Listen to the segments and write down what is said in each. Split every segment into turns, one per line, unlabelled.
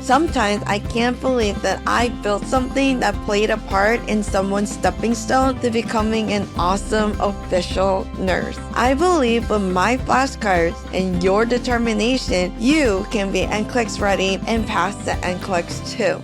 Sometimes I can't believe that I built something that played a part in someone's stepping stone to becoming an awesome official nurse. I believe with my flashcards and your determination, you can be NCLEX ready and pass the NCLEX too.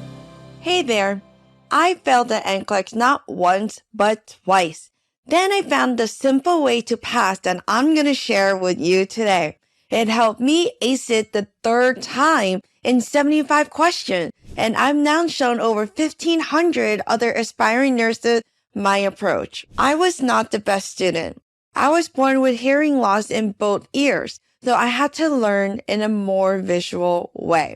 Hey there! I failed the NCLEX not once, but twice. Then I found the simple way to pass that I'm going to share with you today. It helped me ace it the third time in 75 questions, and I've now shown over 1,500 other aspiring nurses my approach. I was not the best student. I was born with hearing loss in both ears, so I had to learn in a more visual way.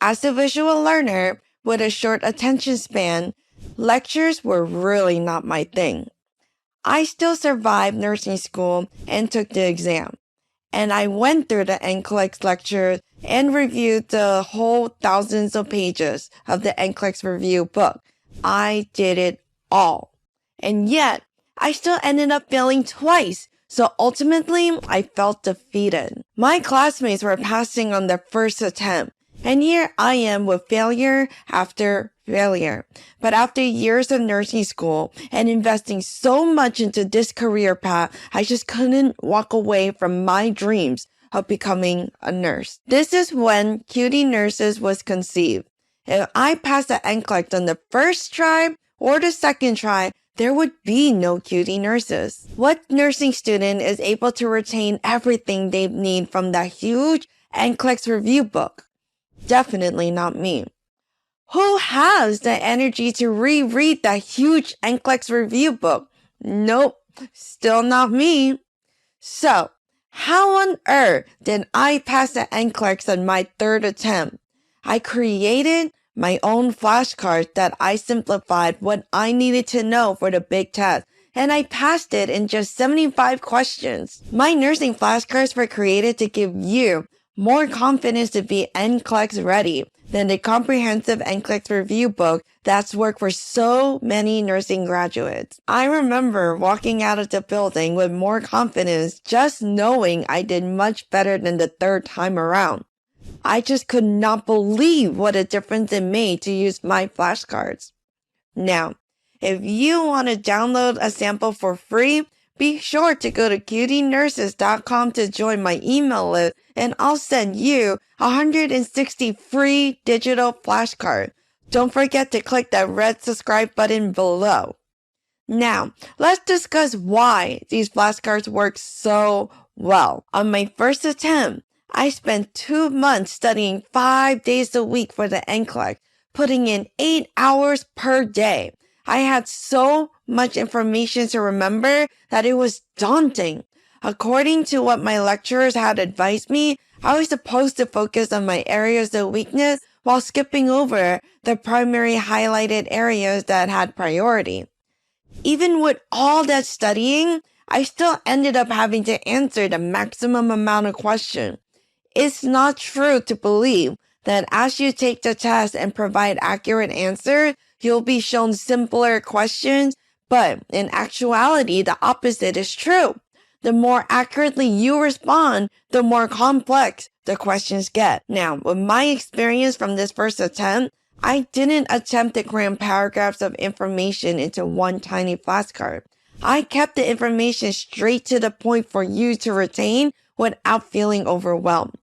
As a visual learner with a short attention span, lectures were really not my thing. I still survived nursing school and took the exam. And I went through the NCLEX lectures and reviewed the whole thousands of pages of the NCLEX review book. I did it all. And yet, I still ended up failing twice. So ultimately, I felt defeated. My classmates were passing on their first attempt. And here I am with failure after failure. But after years of nursing school and investing so much into this career path, I just couldn't walk away from my dreams of becoming a nurse. This is when QT Nurses was conceived. If I passed the NCLEX on the first try or the second try, there would be no QT Nurses. What nursing student is able to retain everything they need from that huge NCLEX review book? Definitely not me. Who has the energy to reread that huge NCLEX review book? Nope, still not me. So, how on earth did I pass the NCLEX on my third attempt? I created my own flashcards that I simplified what I needed to know for the big test, and I passed it in just 75 questions. My nursing flashcards were created to give you more confidence to be NCLEX ready than the comprehensive NCLEX review book that's worked for so many nursing graduates. I remember walking out of the building with more confidence just knowing I did much better than the third time around. I just could not believe what a difference it made to use my flashcards. Now, if you want to download a sample for free, be sure to go to qtnurses.com to join my email list, and I'll send you 160 free digital flashcards. Don't forget to click that red subscribe button below. Now, let's discuss why these flashcards work so well. On my first attempt, I spent 2 months studying 5 days a week for the NCLEX, putting in 8 hours per day. I had so much information to remember that it was daunting. According to what my lecturers had advised me, I was supposed to focus on my areas of weakness while skipping over the primary highlighted areas that had priority. Even with all that studying, I still ended up having to answer the maximum amount of questions. It's not true to believe that as you take the test and provide accurate answers, you'll be shown simpler questions, but in actuality, the opposite is true. The more accurately you respond, the more complex the questions get. Now, with my experience from this first attempt, I didn't attempt to cram paragraphs of information into one tiny flashcard. I kept the information straight to the point for you to retain without feeling overwhelmed.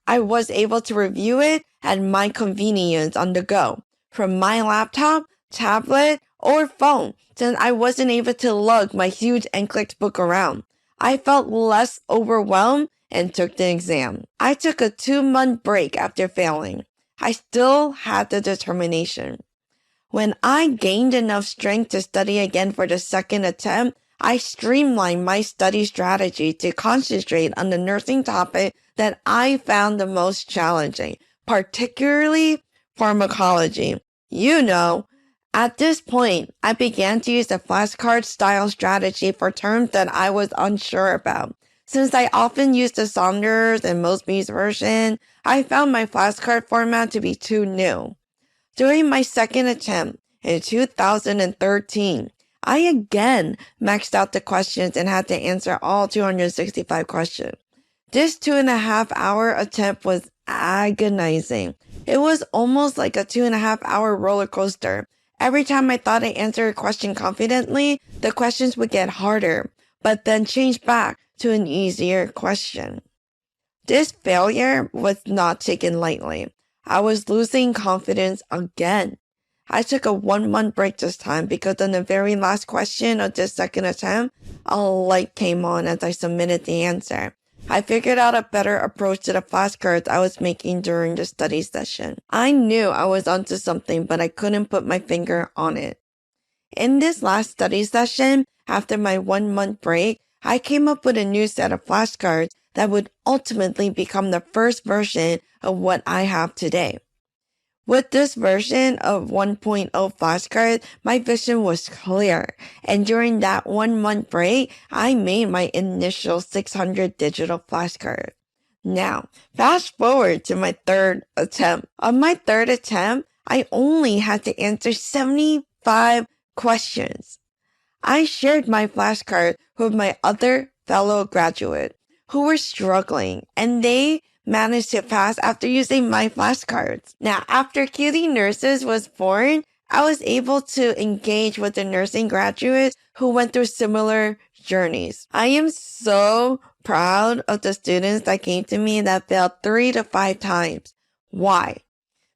I was able to review it at my convenience on the go, from my laptop, tablet, or phone, since I wasn't able to lug my huge NCLEX book around. I felt less overwhelmed and took the exam. I took a 2-month break after failing. I still had the determination. When I gained enough strength to study again for the second attempt, I streamlined my study strategy to concentrate on the nursing topic that I found the most challenging, particularly pharmacology. You know, at this point, I began to use the flashcard style strategy for terms that I was unsure about. Since I often use the Saunders and Mosby's version, I found my flashcard format to be too new. During my second attempt in 2013, I again maxed out the questions and had to answer all 265 questions. This 2.5-hour attempt was agonizing. It was almost like a 2.5 hour roller coaster. Every time I thought I answered a question confidently, the questions would get harder, but then change back to an easier question. This failure was not taken lightly. I was losing confidence again. I took a 1 month break this time because on the very last question of this second attempt, a light came on as I submitted the answer. I figured out a better approach to the flashcards I was making during the study session. I knew I was onto something, but I couldn't put my finger on it. In this last study session, after my 1 month break, I came up with a new set of flashcards that would ultimately become the first version of what I have today. With this version of 1.0 flashcard, my vision was clear, and during that 1 month break, I made my initial 600 digital flashcard. Now, fast forward to my third attempt. On my third attempt, I only had to answer 75 questions. I shared my flashcard with my other fellow graduate who were struggling, and they managed to pass after using my flashcards. Now, after Cutie Nurses was born, I was able to engage with the nursing graduates who went through similar journeys. I am so proud of the students that came to me that failed 3 to 5 times. Why?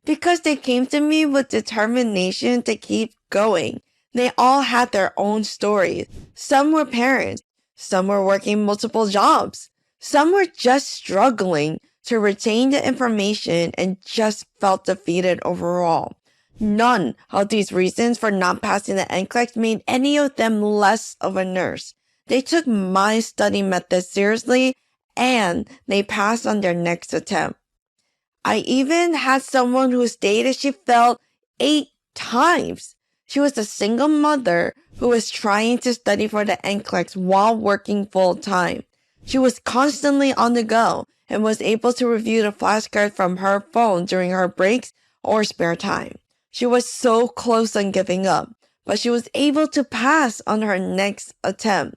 Because they came to me with determination to keep going. They all had their own stories. Some were parents. Some were working multiple jobs. Some were just struggling to retain the information and just felt defeated overall. None of these reasons for not passing the NCLEX made any of them less of a nurse. They took my study method seriously and they passed on their next attempt. I even had someone who stated she failed 8 times. She was a single mother who was trying to study for the NCLEX while working full time. She was constantly on the go and was able to review the flashcard from her phone during her breaks or spare time. She was so close on giving up, but she was able to pass on her next attempt.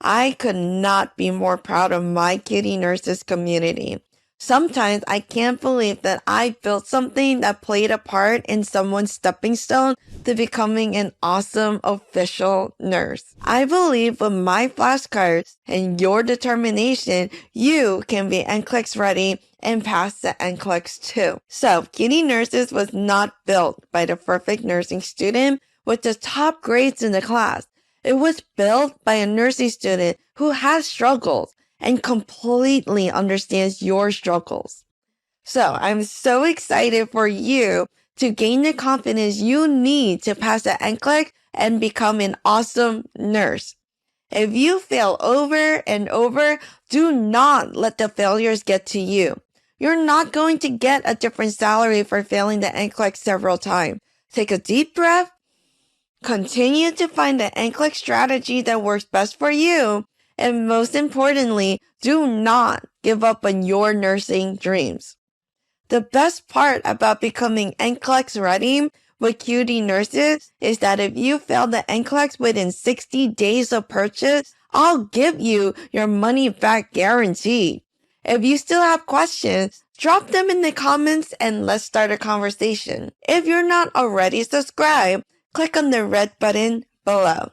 I could not be more proud of my Cutie Nurses community. Sometimes I can't believe that I built something that played a part in someone's stepping stone to becoming an awesome official nurse. I believe with my flashcards and your determination, you can be NCLEX ready and pass the NCLEX too. So, Cutie Nurses was not built by the perfect nursing student with the top grades in the class. It was built by a nursing student who has struggles and completely understands your struggles. So I'm so excited for you to gain the confidence you need to pass the NCLEX and become an awesome nurse. If you fail over and over, do not let the failures get to you. You're not going to get a different salary for failing the NCLEX several times. Take a deep breath. Continue to find the NCLEX strategy that works best for you. And most importantly, do not give up on your nursing dreams. The best part about becoming NCLEX ready with Cutie Nurses is that if you fail the NCLEX within 60 days of purchase, I'll give you your money back guaranteed. If you still have questions, drop them in the comments and let's start a conversation. If you're not already subscribed, click on the red button below.